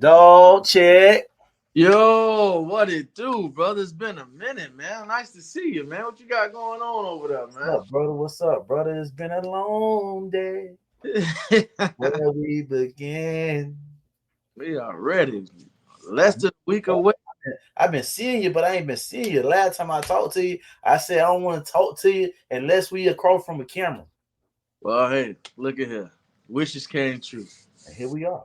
Dog check. Yo, what it do, brother? It's been a minute, man. Nice to see you, man. What you got going on over What's up, brother? What's up, brother? It's been a long day. there, man? Where we begin. We are ready. Less than a week away. I've been seeing you, but I ain't been seeing you. Last time I talked to you, I said I don't want to talk to you unless we across from a camera. Well, hey, look at here. Wishes came true. And here we are.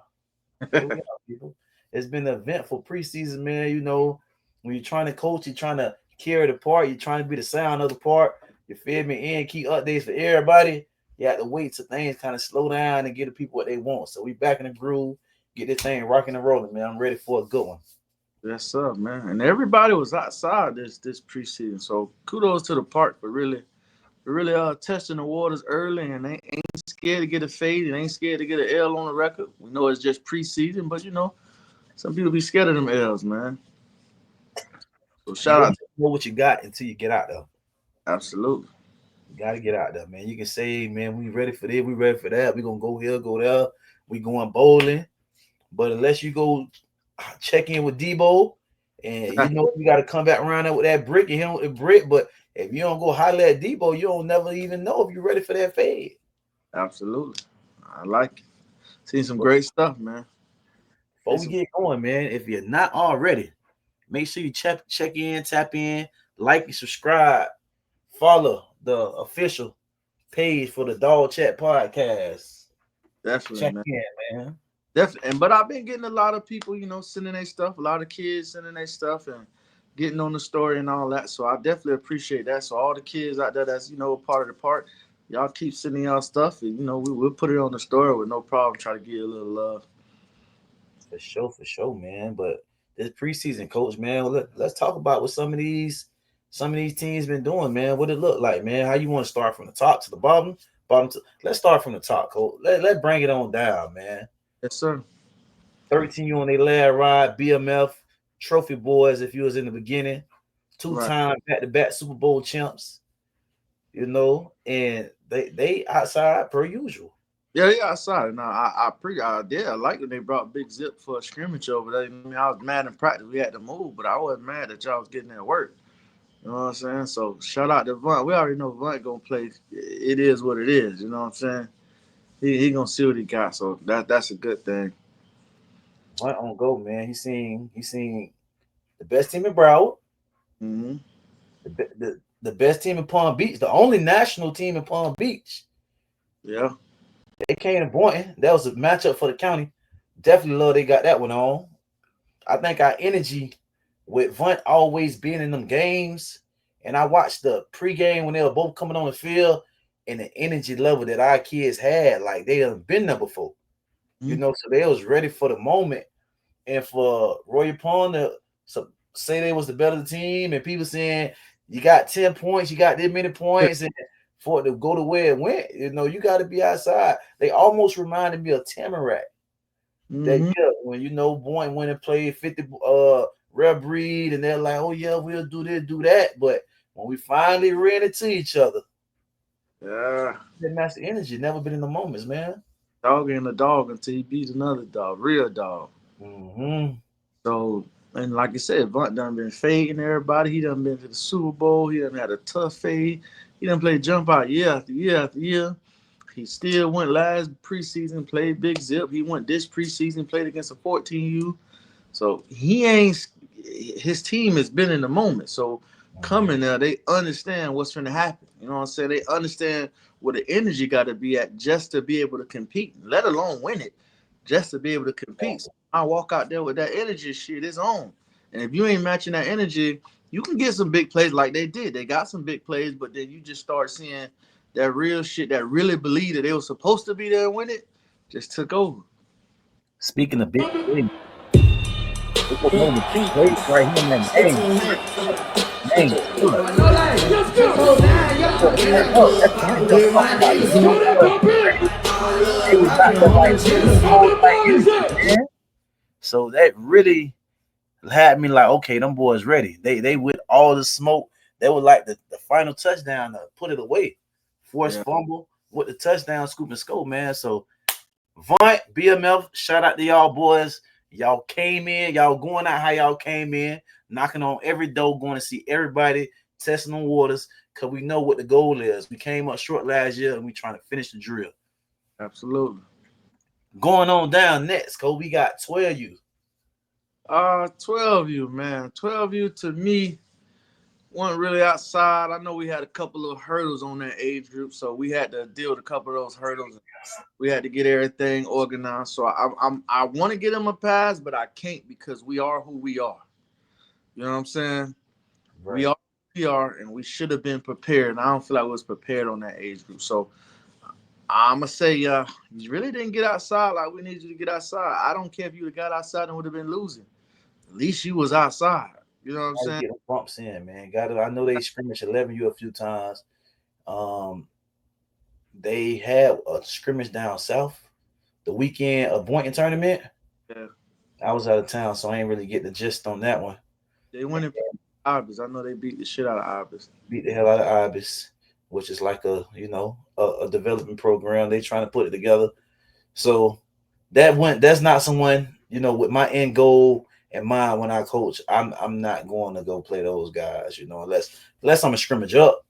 Here we are, people. It's been an eventful preseason, man. You know, when you're trying to coach, you're trying to carry the part, you're trying to be the sound of the part. You feel me? And keep updates for everybody. You have to wait till things kind of slow down and get the people what they want. So we back in the groove, get this thing rocking and rolling, man. I'm ready for a good one. Yes, sir, man. And everybody was outside this preseason. So kudos to the park for really testing the waters early and ain't scared to get a fade and ain't scared to get an L on the record. We know it's just preseason, but some people be scared of them L's, man. So You shout don't out. know what you got until you get out there. Absolutely. You gotta get out there, man. You can say, man, we ready for this, we ready for that. We gonna go here, go there. We going bowling. But unless you go check in with Debo, and you know you got to come back around there with that brick and hit with the brick. But if you don't go holler at Debo, you don't never even know if you're ready for that fade. Absolutely. I like it. Seen some great stuff, man. Before we get going, man, if you're not already, make sure you check in, tap in, like and subscribe, follow the official page for the Dog Chat Podcast. Definitely, Check man. in, man. Definitely. But I've been getting a lot of people, sending their stuff, a lot of kids sending their stuff and getting on the story and all that. So I definitely appreciate that. So all the kids out there that's, a part of the park, y'all keep sending y'all stuff and we'll put it on the story with no problem. Try to give you a little love. For sure, man. But this preseason, coach, man, let's talk about what some of these teams been doing, man. What it look like, man. How you want to start from the top to the bottom? Let's start from the top, coach. Let's bring it on down, man. Yes, sir. 13 you on their last ride, BMF, trophy boys, if you was in the beginning, Right. two-time back-to-back Super Bowl champs, and they outside per usual. Yeah, yeah, I saw it. Now I did. I like when they brought Big Zip for a scrimmage over there. I mean, I was mad in practice. We had to move, but I wasn't mad that y'all was getting that work. You know what I'm saying? So shout out to Vunt. We already know Vunt gonna play. It is what it is. You know what I'm saying? He gonna see what he got. So that's a good thing. Went on go, man. He seen the best team in Broward, Hmm. the best team in Palm Beach, the only national team in Palm Beach. Yeah. They came to Boynton. That was a matchup for the county. Definitely love they got that one on. I think our energy with Vunt always being in them games, and I watched the pregame when they were both coming on the field, and the energy level that our kids had, like they have been there before. Hmm. So they was ready for the moment. And for Roy Pond to say they was the better team, and people saying you got 10 points, you got this many points, and for it to go the way it went, you got to be outside. They almost reminded me of Tamarack that Hmm. year when Boynton went and played 50 rare breed, and they're like, oh yeah, we'll do this, do that. But when we finally ran into each other, Yeah. that matched the energy. Never been in the moments, man. Dog ain't a dog until he beats another dog, real dog. Mm-hmm. So, and like I said, Vunt done been fading everybody. He done been to the Super Bowl. He done had a tough fade. He done played jump out year after year after year. He still went last preseason, played Big Zip. He went this preseason, played against a 14U. So he ain't. His team has been in the moment. So coming there, they understand what's going to happen. You know what I'm saying? They understand where the energy got to be at just to be able to compete, let alone win it, just to be able to compete. So I walk out there with that energy, shit is on. And if you ain't matching that energy, you can get some big plays like they did. They got some big plays, but then you just start seeing that real shit that really believe that they were supposed to be there and win it, just took over. Speaking of big things, it's a moment right here in that name. Name. That's what we gonna talk about. They was out there like energy, man. So that really had me like, okay, them boys ready. They with all the smoke. They were like the final touchdown to put it away. Forced Yeah. fumble with the touchdown, scoop and scope, man. So Vaunt, BMF, shout out to y'all boys. Y'all came in, y'all going out how y'all came in, knocking on every door, going to see everybody, testing the waters, because we know what the goal is. We came up short last year and we trying to finish the drill. Absolutely. Going on down next, cause we got 12U. 12U, man. 12U to me weren't really outside. I know we had a couple of hurdles on that age group, so we had to deal with a couple of those hurdles. We had to get everything organized. So I want to get them a pass, but I can't because we are who we are. You know what I'm saying? We Right. are who we are, and we should have been prepared. And I don't feel like we was prepared on that age group. So I'm gonna say, you really didn't get outside like we need you to get outside. I don't care if you would have got outside and would have been losing. At least you was outside. You know what I'm Gotta saying? get them bumps in, man. Gotta. I know they scrimmaged 11U a few times. Um, they had a scrimmage down south the weekend of Boynton tournament. Yeah. I was out of town, so I ain't really get the gist on that one. They went in Ibis. I know they beat the shit out of Ibis. Beat the hell out of Ibis, which is like a development program. They trying to put it together. So that's not someone, with my end goal in mind when I coach. I'm not going to go play those guys, unless I'm a scrimmage up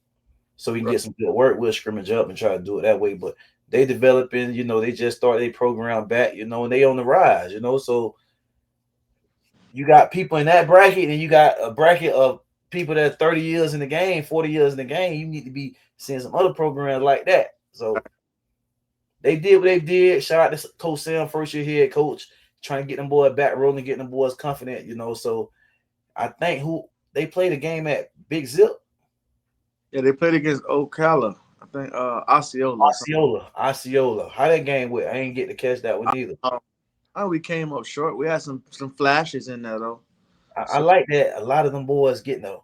so we can Right. get some good work. We'll scrimmage up and try to do it that way. But they developing, they just started a program back, and they on the rise, so you got people in that bracket, and you got a bracket of people that are 30 years in the game, 40 years in the game. You need to be seeing some other programs like that. So they did what they did. Shout out to Coach Sam, first year head coach, trying to get them boys back rolling, getting them boys confident, So I think who they played a game at Big Zip. Yeah, they played against Ocala. I think Osceola or something. Osceola. How that game went? I ain't get to catch that one either. Oh, we came up short. We had some flashes in there though. I So like that a lot of them boys getting to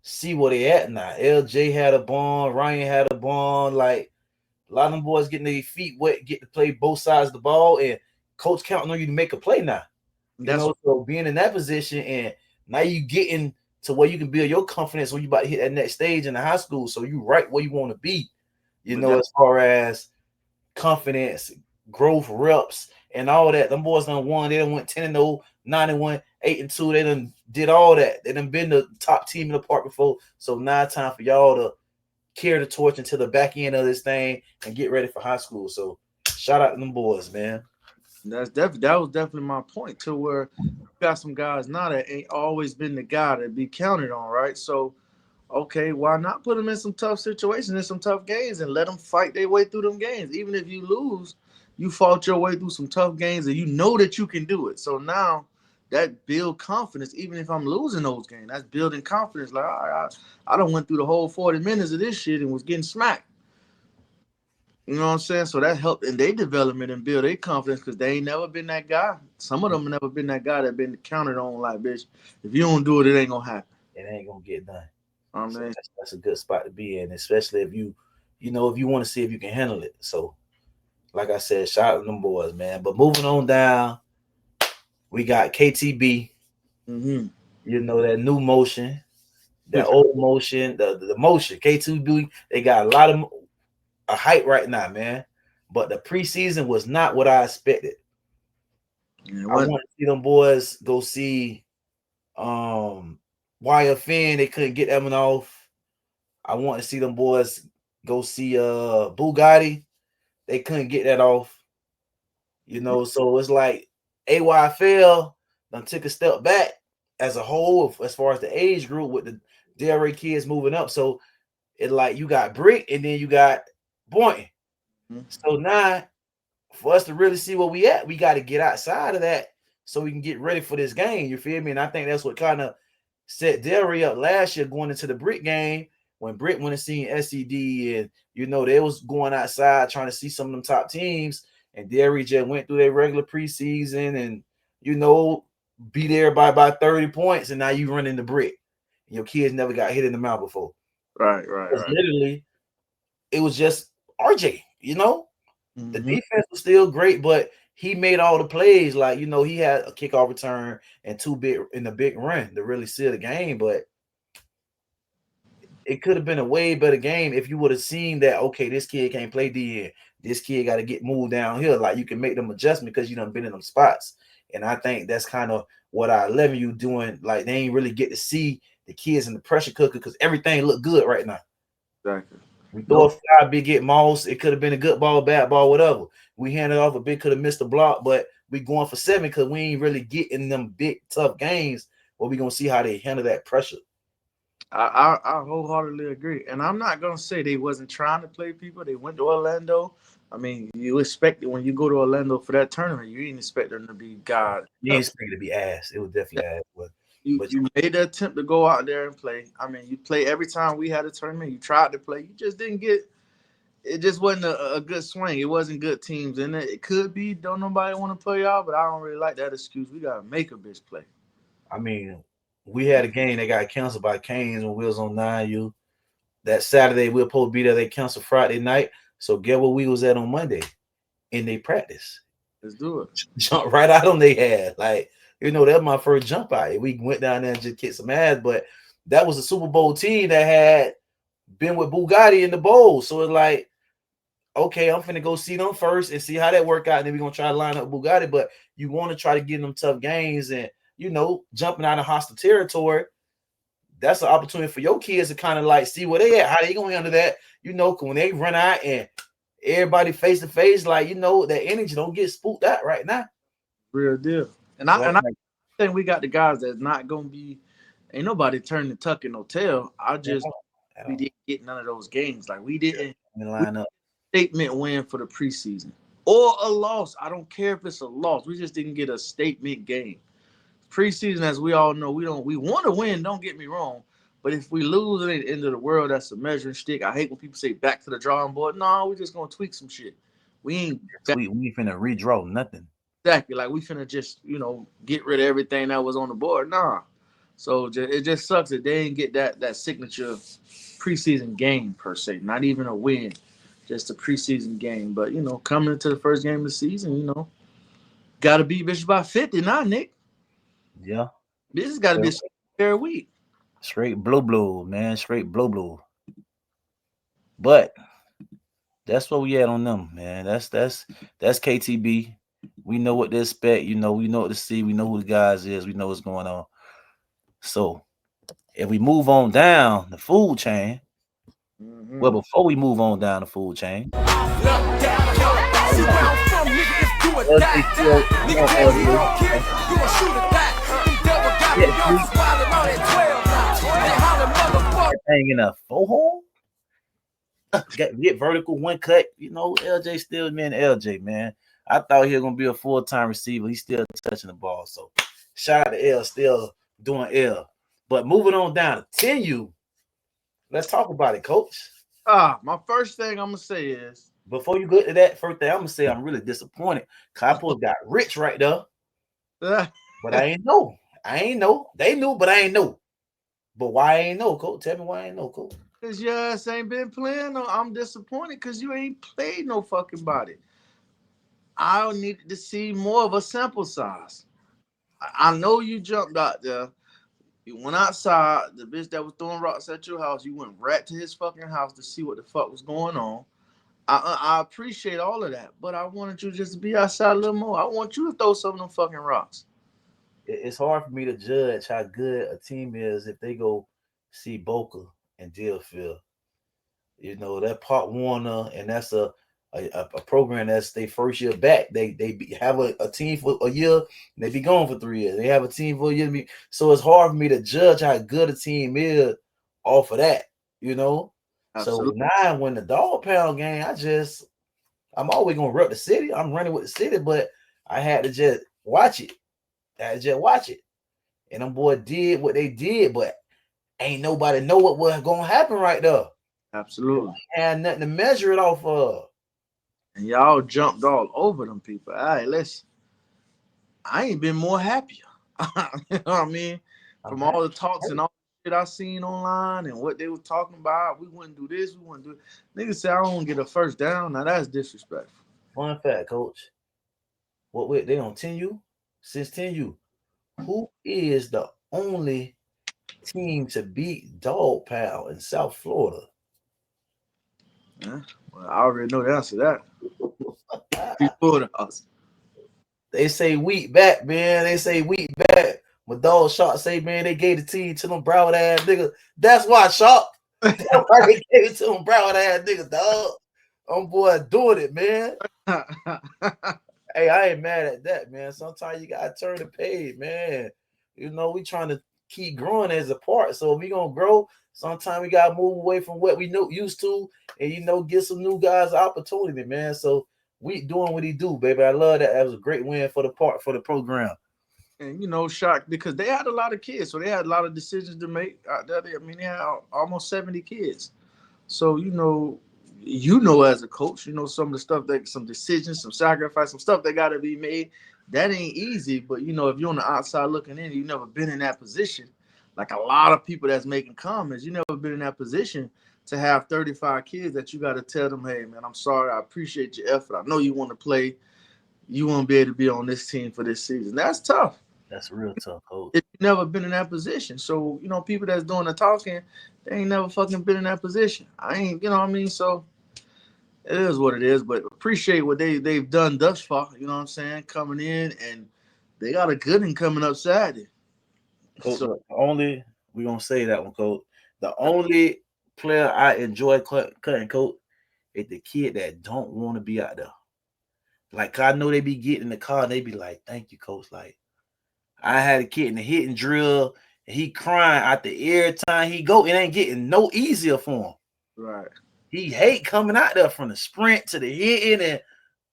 see where they at now. LJ had a bond, Ryan had a bond, like a lot of them boys getting their feet wet, get to play both sides of the ball, and coach counting on you to make a play now. that's So being in that position, and now you getting to where you can build your confidence when you about to hit that next stage in the high school. So you right where you want to be, but that as far as confidence, growth, reps, and all that. Them boys done won. They done went 10-0, 9-1, 8-2. They done did all that. They done been the top team in the park before. So now it's time for y'all to carry the torch into the back end of this thing and get ready for high school. So shout out to them boys, man. that was definitely my point to where you got some guys now that ain't always been the guy to be counted on, right? So okay, why not put them in some tough situations, in some tough games, and let them fight their way through them games? Even if you lose, you fought your way through some tough games, and you know that you can do it. So now that build confidence. Even if I'm losing those games, that's building confidence. Like, all right, I don't went through the whole 40 minutes of this shit and was getting smacked. You know what I'm saying? So that helped in their development and build their confidence because they ain't never been that guy. Some of them have never been that guy that been counted on like, bitch, if you don't do it, it ain't gonna happen. It ain't gonna get done. I So mean, that's a good spot to be in, especially if if you want to see if you can handle it. So, like I said, shout out to them boys, man. But moving on down, we got KTB. mm-hmm. That new motion, that old motion, the motion. KTB, they got a lot of a hype right now, man. But the preseason was not what I expected. Yeah, I want to see them boys go see YFN. They couldn't get that one off. I want to see them boys go see Bugatti. They couldn't get that off. So it's like AYFL done took a step back as a whole as far as the age group with the Delray kids moving up. So it's like you got Brick and then you got Boynton. So now for us to really see where we at, we got to get outside of that so we can get ready for this game. You feel me? And I think that's what kind of set Delray up last year going into the Brick game when Brick went and seen SCD and they was going outside trying to see some of them top teams. And Delray just went through their regular preseason and beat everybody by 30 points, and now you run into Brick. Your kids never got hit in the mouth before. right. Literally, it was just RJ, The Mm-hmm. defense was still great, but he made all the plays. Like, he had a kickoff return and two big in the big run to really seal the game. But it could have been a way better game if you would have seen that, okay, this kid can't play DN. This kid got to get moved down here. Like, you can make them adjustment because you done been in them spots. And I think that's kind of what our 11U doing. Like they ain't really get to see the kids in the pressure cooker because everything look good right now. Exactly. We throw a Nope. fly, big get Moss. It could have been a good ball, bad ball, whatever. We handed off a big, could have missed a block, but we going for 7 because we ain't really getting them big tough games. But we gonna see how they handle that pressure. I wholeheartedly agree, and I'm not gonna say they wasn't trying to play people. They went to Orlando. I mean, you expect it when you go to Orlando for that tournament. You didn't expect them to be God. You ain't expect it to be ass. It was definitely ass, but You made the attempt to go out there and play. I mean, you play every time we had a tournament. You tried to play. You just didn't get. It just wasn't a good swing. It wasn't good teams, and it could be. Don't nobody want to play y'all, but I don't really like that excuse. We gotta make a bitch play. I mean, we had a game that got canceled by Canes when we was on 9U. That Saturday we were supposed to be there. They canceled Friday night. So get where we was at on Monday in they practice. Let's do it. Jump right out on they head. Like, that was my first jump out. We went down there and just kicked some ass, but that was a Super Bowl team that had been with Bugatti in the bowl. So it's like, okay, I'm finna go see them first and see how that work out. And then we're gonna try to line up Bugatti. But you want to try to get them tough games and jumping out of hostile territory. That's an opportunity for your kids to kind of like see where they at, how they gonna handle that. When they run out and everybody face to face, like that energy don't get spooked out right now. Real deal. And So I think we got the guys that's not gonna be. Ain't nobody turning the tuck in no tail. We didn't get none of those games. Like we didn't line up. Statement win for the preseason or a loss. I don't care if it's a loss. We just didn't get a statement game. Preseason, as we all know, we want to win. Don't get me wrong, but if we lose at the end of the world, that's a measuring stick. I hate when people say back to the drawing board. No, we're just gonna tweak some shit. We ain't we finna redraw nothing. Exactly. Like we finna just get rid of everything that was on the board. Nah. So it just sucks that they didn't get that signature preseason game per se. Not even a win, just a preseason game. But coming into the first game of the season, got to beat bitches by 50 now, Nick. Yeah. This has got to be a fair week. Straight blue, man. Straight blue. But that's what we at on them, man. That's KTB. We know what to expect. We know what to see. We know who the guys is. We know what's going on. So if we move on down the food chain, well, before we move on down the food chain, hanging a 4-hole. Get vertical, one cut. LJ still man. LJ, man. I thought he was gonna be a full-time receiver. He's still touching the ball. So shout out to L, still doing L. But moving on down to 10U, let's talk about it, Coach. My first thing I'm gonna say is before you go to that, first thing I'm gonna say I'm really disappointed. Capo got rich right there, but I ain't know. They knew, but I ain't know. But why I ain't know, Coach? Tell me why I ain't know, Coach. Because your ass ain't been playing. No, I'm disappointed because you ain't played no fucking body. I needed to see more of a sample size. I know you jumped out there. You went outside. The bitch that was throwing rocks at your house, you went right to his fucking house to see what the fuck was going on. I appreciate all of that, but I wanted you just to be outside a little more. I want you to throw some of them fucking rocks. It's hard for me to judge how good a team is if they go see Boca and Deerfield. That Pop Warner, and that's a program that's their first year back. They have a team for a year, and they be gone for 3 years. They have a team for a year. So it's hard for me to judge how good a team is off of that, Absolutely. So now when the dog pound game, I'm always gonna rep the city. I'm running with the city, but I had to just watch it. And them boys did what they did, but ain't nobody know what was gonna happen right there. Absolutely. And nothing to measure it off of. And y'all jumped all over them people. All right, listen. I ain't been more happier. You know what I mean? From all the talks and all the shit I seen online and what they were talking about, we wouldn't do this, we wouldn't do it. Niggas say I don't get a first down. Now that's disrespectful. Fun fact, Coach. They on 10U? Since 10U, who is the only team to beat Dog Pound in South Florida? Yeah, well, I already know the answer to that. Bulldogs. They say week back, man. They say week back. My dog Shark say, man, they gave the team to them Broward ass niggas. That's why, Shark. That's why they gave it to them Broward ass niggas, dog. Boy doing it, man. Hey, I ain't mad at that, man. Sometimes you gotta turn the page, man. You know, we trying to keep growing as a part. So if we gonna grow, sometimes we gotta move away from what we know used to, and get some new guys opportunity, man. So we doing what he do, baby. I love that. That was a great win for the program. And shocked because they had a lot of kids, so they had a lot of decisions to make. I mean, they had almost 70 kids. So as a coach, some of the stuff some decisions, some sacrifice, some stuff that got to be made. That ain't easy, but if you're on the outside looking in, you've never been in that position. Like a lot of people that's making comments, you never been in that position to have 35 kids that you got to tell them, hey man, I'm sorry, I appreciate your effort. I know you want to play, you want to be able to be on this team for this season. That's tough. That's real tough, coach. If you've never been in that position. So, people that's doing the talking, they ain't never fucking been in that position. I ain't, what I mean? So it is what it is, but appreciate what they've done thus far, you know what I'm saying? Coming in, and they got a good one coming up Saturday. Coach, we're gonna say that one, coach. The only player I enjoy cutting, coach, is the kid that don't want to be out there. Like, I know they be getting in the car and they be like, thank you, coach. Like, I had a kid in the hitting drill and he crying out the every time he go. It ain't getting no easier for him. Right. He hate coming out there from the sprint to the hitting, and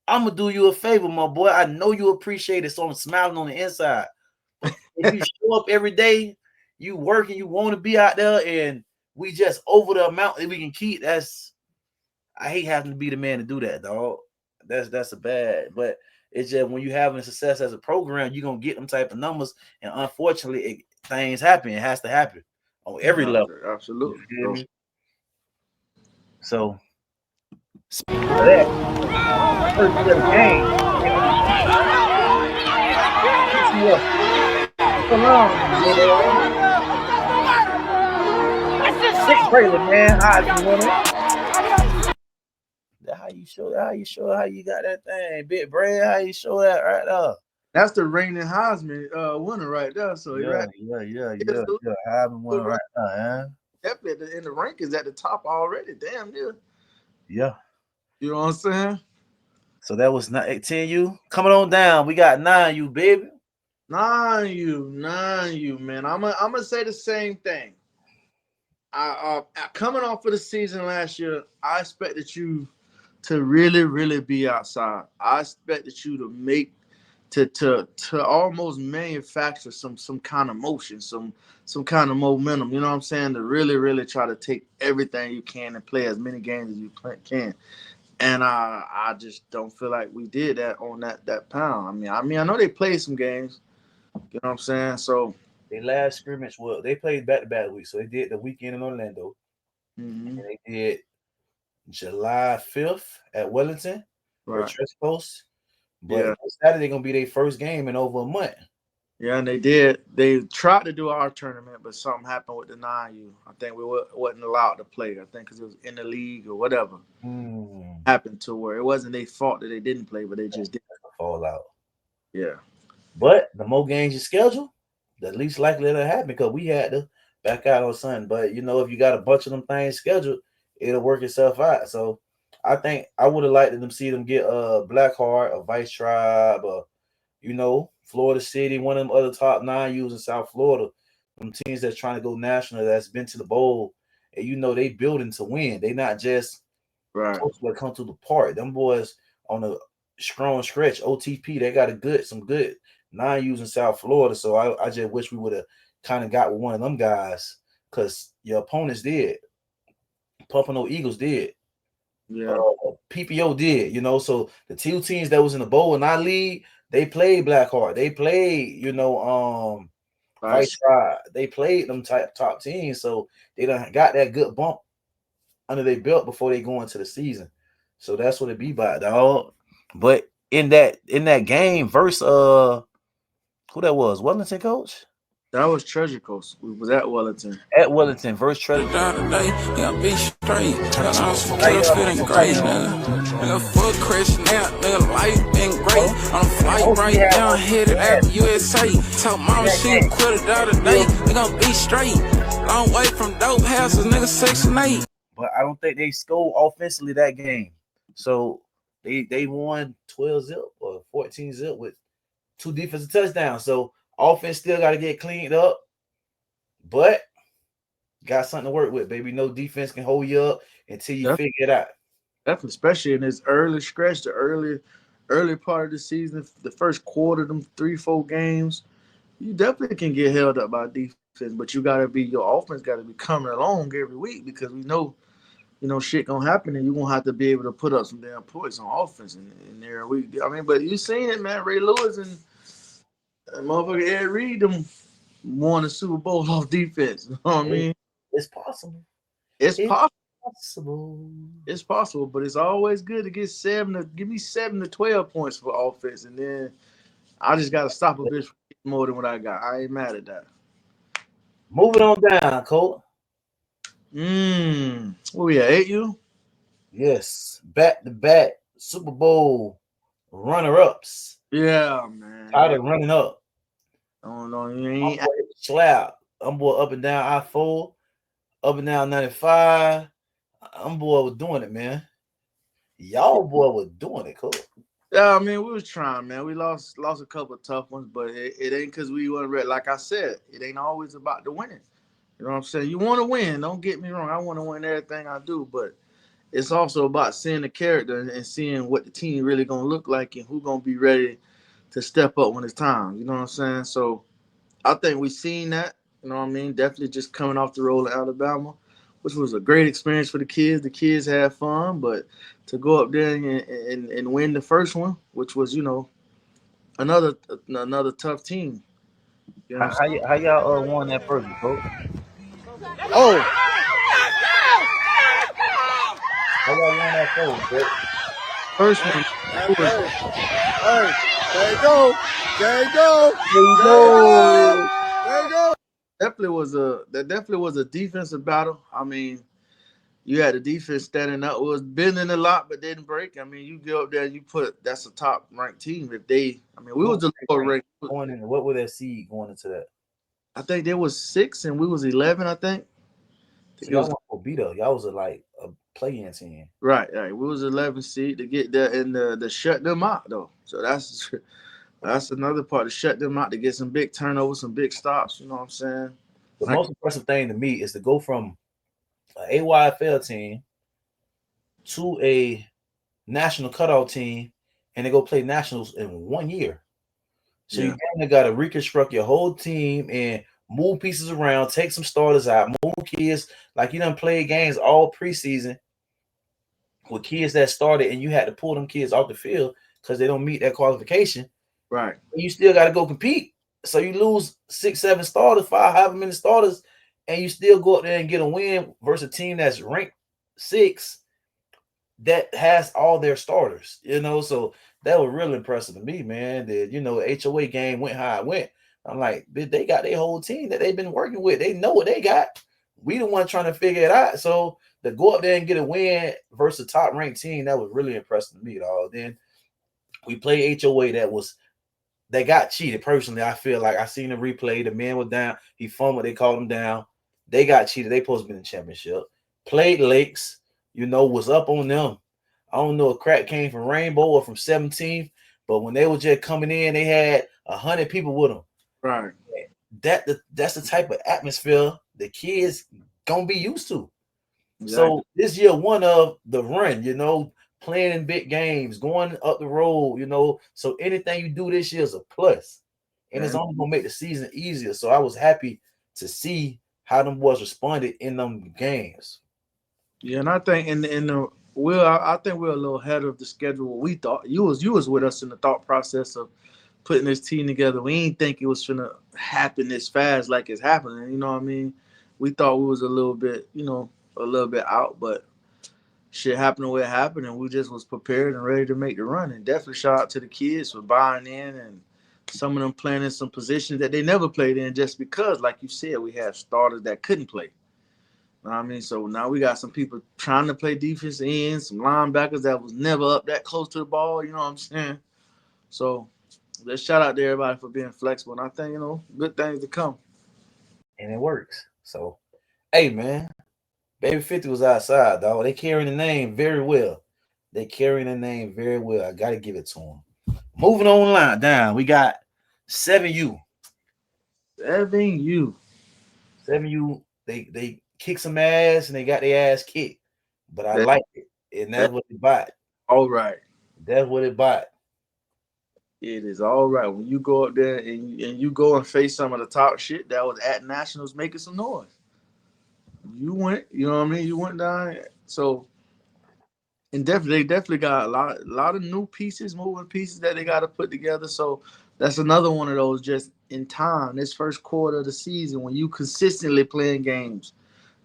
I'm gonna do you a favor, my boy. I know you appreciate it, so I'm smiling on the inside. But if you show up every day, you working, you want to be out there, and we just over the amount that we can keep. I hate having to be the man to do that, dog. That's a bad, but it's just when you having success as a program, you're gonna get them type of numbers, and unfortunately, things happen. It has to happen on every level. Absolutely. So, speaking of that, first play of the game. Come on, Six Braylon, man. Heisman winner. How you show how you got that thing, Big Brad? How you show that right there? That's the reigning Heisman winner right there. So yeah. Heisman winner right there, man. Definitely in the rankings at the top already. Damn near. Yeah. You know what I'm saying? So that was 10U. Coming on down. We got 9U, baby. 9U, man. I'm gonna say the same thing. Coming off of the season last year, I expected you to really, really be outside. I expected you to make to almost manufacture some kind of motion, some kind of momentum. You know what I'm saying? To really, really try to take everything you can and play as many games as you can. And I just don't feel like we did that on that pound. I mean, I know they played some games. You know what I'm saying? So they last scrimmage, they played back-to-back weeks. So they did the weekend in Orlando. Mm-hmm. And they did July 5th at Wellington, right. Trust Coast. But Saturday gonna be their first game in over a month. Yeah, and they did. They tried to do our tournament, but something happened with the 9U. I think we wasn't allowed to play. I think because it was in the league or whatever. Happened to where it wasn't their fault that they didn't play, but they just didn't fall out. Yeah. But the more games you schedule, the least likely it'll happen because we had to back out on Sunday. But if you got a bunch of them things scheduled, it'll work itself out. So I think I would have liked them see them get Blackheart, a Vice Tribe, Florida City, one of them other top 9Us in South Florida, them teams that's trying to go national, that's been to the bowl, and they building to win. They not just folks that come to the park. Them boys on a strong stretch, OTP, they got some good 9Us in South Florida. So I just wish we would have kind of got with one of them guys because your opponents did. Pompano Eagles did. Yeah. PPO did, so the two teams that was in the bowl in our league, they played Blackheart. They played, Vice Tribe. They played them top teams. So they done got that good bump under their belt before they go into the season. So that's what it be by, dog. But in that game versus who that was? Wellington coach? That was Treasure Coast. We was at Wellington. At Wellington versus Treasure. Be straight. Some How killers y'all feeling doing, great, nigga. Fuck crashing out, nigga. Life been great. On a flight Hopefully right have now, one headed out USA. Tell mama that she game. quit it out today. We gon' be straight. Long way from dope houses, nigga 6 and 8. But I don't think they scored offensively that game. So they won 12-0 or 14-0 with 2 defensive touchdowns. So offense still got to get cleaned up, but got something to work with, baby. No defense can hold you up until you Def- figure it out. Definitely, especially in this early stretch, the early part of the season, the first quarter, them 3-4 games, you definitely can get held up by defense. But your offense got to be coming along every week because we know shit gonna happen, and you're gonna have to be able to put up some damn points on offense in there. But you seen it, man. Ray Lewis and motherfucker Ed Reed them won the Super Bowl off defense. You know what I mean? It's possible. It's It's possible. possible. It's possible, but it's always good to give me 7 to 12 points for offense, and then I just gotta stop a bitch more than what I got. I ain't mad at that. Moving on down, Cole. What we at 8U? Yes, back to back Super Bowl runner ups. Yeah, man. Tired of running up. I don't know. You I'm ain't boy slap. I'm boy up and down I-4, up and down 95. I'm boy was doing it, man. Y'all boy was doing it, Cole. Yeah, I mean, we was trying, man. We lost a couple of tough ones, but it ain't because we wasn't ready. Like I said, it ain't always about the winning. You know what I'm saying? You want to win. Don't get me wrong. I want to win everything I do, but it's also about seeing the character and seeing what the team really gonna look like and who gonna be ready to step up when it's time. You know what I'm saying? So I think we seen that. You know what I mean? Definitely just coming off the roll in Alabama, which was a great experience for the kids. The kids had fun, but to go up there and win the first one, which was another tough team. You know what I'm How y'all won that first, Cole? saying? Oh, How y'all won that first, Cole? first one. It was Hey, there you go. There you go. There you There you go. go. There you go. definitely was a defensive battle. I mean, you had the defense standing up. It was bending a lot, but didn't break. I mean, you go up there, that's a top ranked team. We What was was the that lower rank ranked. going in? What was that seed going into that? I think they was 6 and we was 11. I think So it y'all was went for beat up. Y'all was like a play-in team. right. Right, we was 11 seed to get there and the shut them out though. So that's another part to shut them out to get some big turnovers, some big stops. You know what I'm saying? The Like, most impressive thing to me is to go from an AYFL team to a national cutout team, and they go play nationals in 1 year. So you yeah, kind of got to reconstruct your whole team and move pieces around, take some starters out, move kids. Like you done played games all preseason with kids that started, and you had to pull them kids off the field because they don't meet that qualification. right. You still got to go compete. So you lose 6, 7 starters, 5, however many starters, and you still go up there and get a win versus a team that's ranked 6 that has all their starters. So that was really impressive to me, man. That HOA game went how it went. I'm like, they got their whole team that they've been working with. They know what they got. We the one trying to figure it out. So to go up there and get a win versus a top ranked team, that was really impressive to me, dog. Then we played HOA they got cheated. Personally, I feel like I seen the replay. The man was down. He fumbled. They called him down. They got cheated. They supposed to be in the championship. Played Lakes, was up on them. I don't know if crack came from Rainbow or from 17th, but when they were just coming in, they had 100 people with them. Right. That's the type of atmosphere the kids gonna be used to. Exactly. So this year, one of the run, playing in big games, going up the road, So anything you do this year is a plus, and it's Yeah. only gonna make the season easier. So I was happy to see how them boys responded in them games. Yeah, and I think in the I think we're a little ahead of the schedule. We thought you was with us in the thought process of putting this team together. We didn't think it was gonna happen this fast like it's happening. You know what I mean? We thought we was a little bit out, but shit happened the way it happened, and we just was prepared and ready to make the run. And definitely shout out to the kids for buying in and some of them playing in some positions that they never played in just because, like you said, we have starters that couldn't play. You know what I mean? So now we got some people trying to play defense ends, some linebackers that was never up that close to the ball. You know what I'm saying? So let's shout out to everybody for being flexible. And I think, good things to come. And it works. So, hey, man, Baby 50 was outside, dog. They carrying the name very well. They carrying the name very well. I got to give it to them. Moving on line down, we got 7U. 7U. 7U, they kick some ass and they got their ass kicked. But I like it. And that's what they bought. All right. That's what it bought. It is all right. When you go up there and you go and face some of the top shit that was at Nationals making some noise. You went, you know what I mean? You went down. So, and they definitely got a lot of new pieces, moving pieces that they got to put together. So that's another one of those just in time, this first quarter of the season, when you consistently playing games,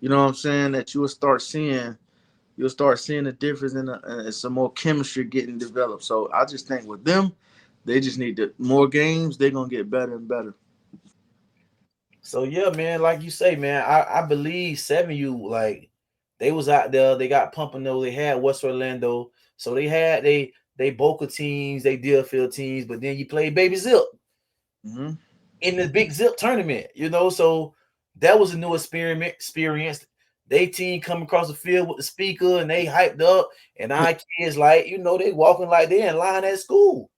you know what I'm saying, that you'll start seeing the difference in some more chemistry getting developed. So I just think with them, they just need more games. They're going to get better and better. So, yeah, man, like you say, man, I believe 7U, like, they was out there. They got Pompano. They had West Orlando. So they had they Boca teams, they Deerfield teams, but then you play Baby Zip in the Big Zip tournament, So that was a new experience. They team come across the field with the speaker and they hyped up, and our kids they walking like they in line at school.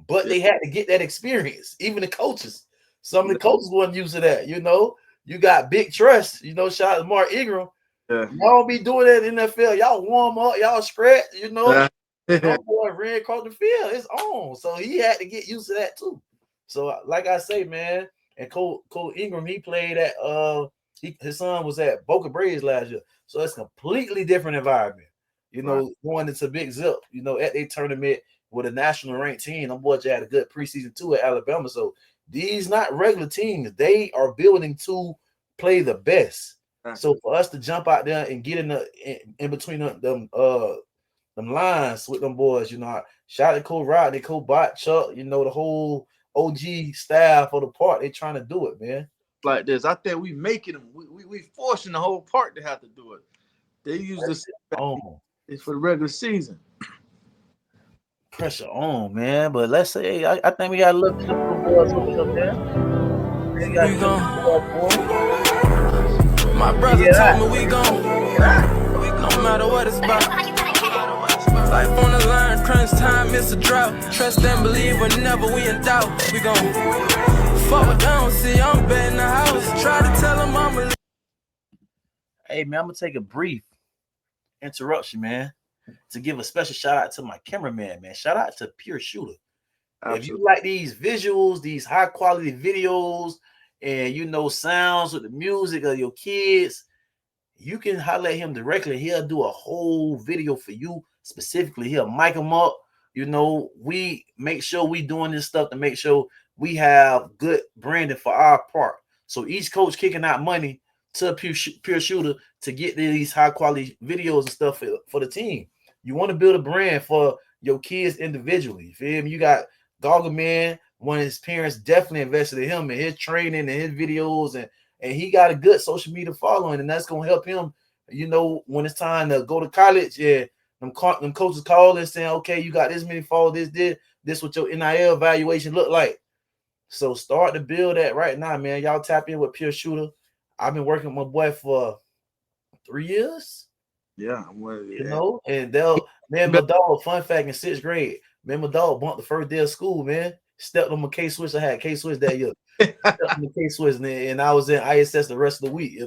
But they had to get that experience. Even the coaches, some of the coaches wasn't used to that. You got big trust. Shout out to Mark Ingram. Yeah. Y'all be doing that in the NFL. Y'all warm up, y'all stretch, My boy ran across the field. It's on. So he had to get used to that too. So, like I say, man, and Cole Ingram, he played at his son was at Boca Braves last year. So it's a completely different environment. Going into Big Zip, at their tournament with a national ranked team. Them boys had a good preseason too at Alabama. So these not regular teams. They are building to play the best. So for us to jump out there and get in between them lines with them boys, shout out to Cole Rodney, Cole Bot, Chuck, the whole OG staff for the part. They trying to do it, man. Like this, I think we making them. We forcing the whole part to have to do it. They use this it's for the regular season. Pressure on, man. But let's say I think we got a little boys over here, man. We gon' my brother told me we gon' no matter what it's about. Life on the line, crunch time, it's a drought. Trust and believe whenever we in doubt. We gon' fuck down, see I'm betting the house. Try to tell them I'm a... Hey, man, I'm gonna take a brief interruption, man, to give a special shout out to my cameraman, man. Shout out to Pure Shooter. Absolutely. If you like these visuals, these high quality videos, and sounds with the music of your kids, you can holler at him directly. He'll do a whole video for you specifically. He'll mic them up. We make sure we doing this stuff to make sure we have good branding for our part. So each coach kicking out money to Pure Shooter to get these high quality videos and stuff for the team. You want to build a brand for your kids individually. You feel me? You got Goggle Man. One of his parents definitely invested in him and his training and his videos, and he got a good social media following, and that's gonna help him. When it's time to go to college, them coaches call and saying, okay, you got this many followers, this what your NIL evaluation look like. So start to build that right now, man. Y'all tap in with Pure Shooter. I've been working with my boy for 3 years. Yeah, and my dog, fun fact, in 6th grade, man, my dog bumped the first day of school, man. Stepped on my K-Switch. I had K-Switch that year. Stepped on the K-Switch, and I was in ISS the rest of the week,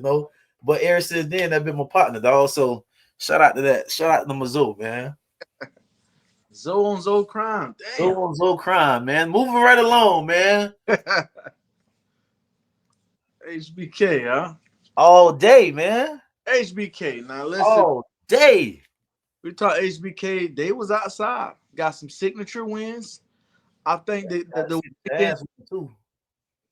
But ever since then, that's been my partner, dog. So shout out to that. Shout out to my Zoe, man. Zoe on Zoe crime. Damn. Zoe on Zoe crime, man. Moving right along, man. HBK, huh? All day, man. HBK. Now listen. All day. We talk HBK. They was outside. Got some signature wins. I think the too.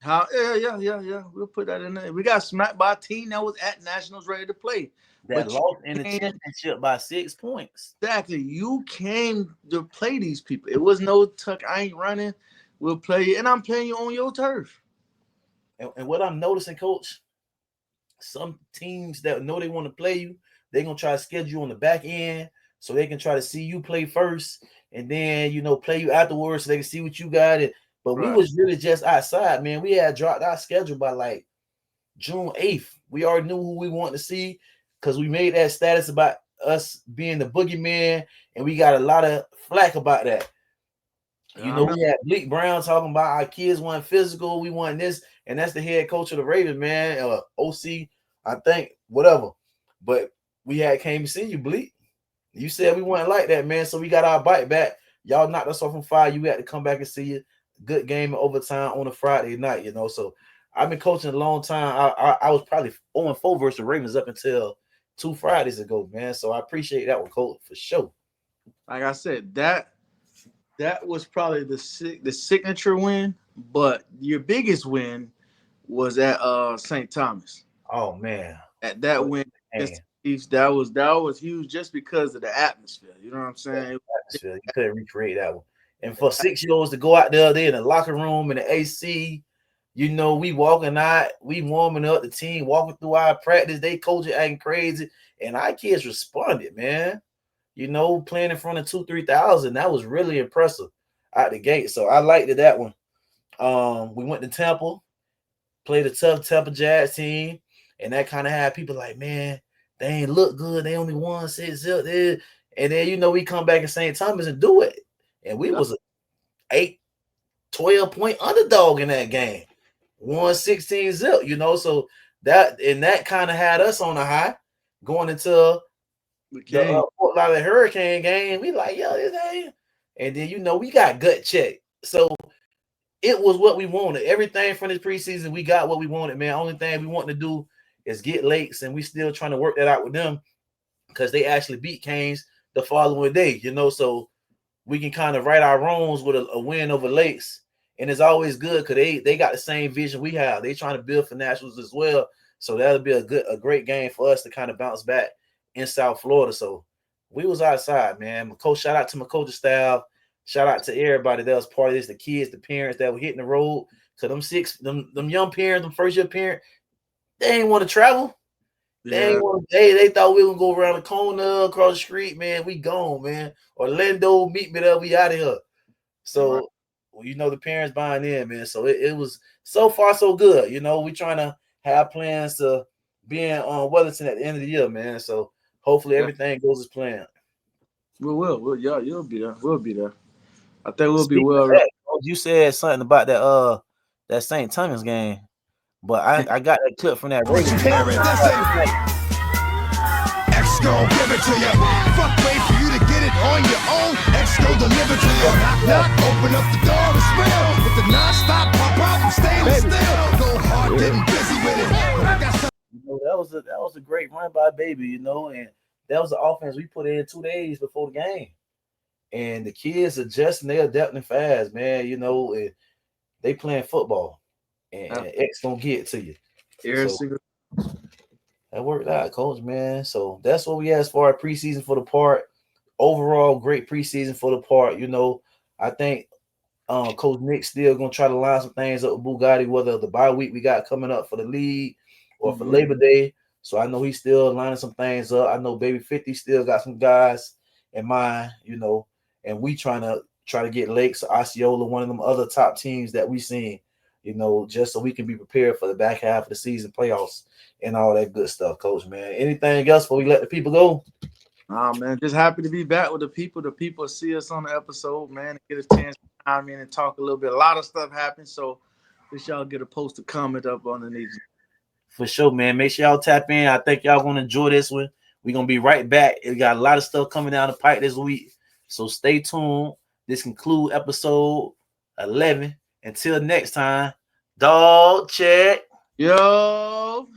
Yeah. We'll put that in there. We got smacked by a team that was at Nationals ready to play. That lost in the championship by 6 points. Exactly. You came to play these people. It was no tuck. I ain't running. we'll play you, and I'm playing you on your turf. And what I'm noticing, Coach, some teams that know they want to play you, they're gonna try to schedule you on the back end so they can try to see you play first, and then play you afterwards so they can see what you got. But we Right. was really just outside, man. We had dropped our schedule by like June 8th. We already knew who we wanted to see because we made that status about us being the boogeyman, and we got a lot of flack about that. We had Bleak Brown talking about our kids want physical, we want this, and that's the head coach of the Ravens, man. OC, I think, whatever. But we came to see you, Bleak. You said we weren't like that, man. So we got our bite back. Y'all knocked us off on fire. You had to come back and see you. Good game in overtime on a Friday night, So I've been coaching a long time. I was probably 0-4 versus the Ravens up until 2 Fridays ago, man. So I appreciate that one, Coach, for sure. Like I said, that was probably the signature win, but your biggest win was at St. Thomas. Oh man, at that win against the Chiefs, that was huge just because of the atmosphere. You know what I'm saying? Atmosphere. You couldn't recreate that one. And for 6-year-olds to go out there in the locker room in the AC, we walking out, we warming up, the team walking through our practice, they coaching acting crazy, and our kids responded, man. Playing in front of 2,000-3,000, that was really impressive out the gate. So I liked that one. We went to Temple, played a tough Temple Jazz team, and that kind of had people like, man, they ain't look good. They only won 6-0. And then, we come back in St. Thomas and do it. And we was an 8-12-point underdog in that game. Won 16-0, so that kind of had us on a high going into the Fort Lauderdale Hurricane game. We like, yo, this ain't. And then, we got gut check. So it was what we wanted. Everything from this preseason, we got what we wanted, man. Only thing we want to do is get Lakes, and we still trying to work that out with them because they actually beat Canes the following day, so we can kind of right our wrongs with a win over Lakes. And it's always good because they got the same vision we have. They trying to build for nationals as well. So that'll be a great game for us to kind of bounce back in South Florida. So we was outside, man. My coach, shout out to my coaching staff. Shout out to everybody that was part of this, the kids, the parents that were hitting the road. So them young parents, them first year parents, they ain't want to travel. They thought we were gonna go around the corner, across the street, man. We gone, man. Orlando, meet me there. We out of here. So, the parents buying in, man. So it was so far so good. We trying to have plans to be in Wellington at the end of the year, man. So hopefully everything goes as planned. We will. You'll be there. We'll be there. I think we'll be well. You said something about that St. Thomas game. But I got that clip from that radio. X gon' give it to you. Fuck, wait for you to get it on your own. X gon' deliver to you. Knock, open up the door to spill. With the non-stop pop out and stainless steel. Go hard, getting busy with it. But I got some. That was a great run by Baby, and that was the offense we put in 2 days before the game. And the kids adjusting, they're adapting fast, man. And they playing football. And X gonna get it to you. That worked out, Coach, man. So that's what we asked for our preseason for the part. Overall, great preseason for the part. I think Coach Nick's still gonna try to line some things up with Bugatti, whether the bye week we got coming up for the league or for Labor Day. So I know he's still lining some things up. I know Baby 50 still got some guys in mind, and we try to get Lakes, Osceola, one of them other top teams that we seen. Just so we can be prepared for the back half of the season playoffs and all that good stuff, Coach, man. Anything else before we let the people go? Man, just happy to be back with the people. The people see us on the episode, man, get a chance to chime in and talk a little bit. A lot of stuff happened, so wish y'all get a post, a comment up underneath. For sure, man. Make sure y'all tap in. I think y'all gonna enjoy this one. We're gonna be right back. We got a lot of stuff coming down the pipe this week, so stay tuned. This concludes episode 11. Until next time, dog check. Yo.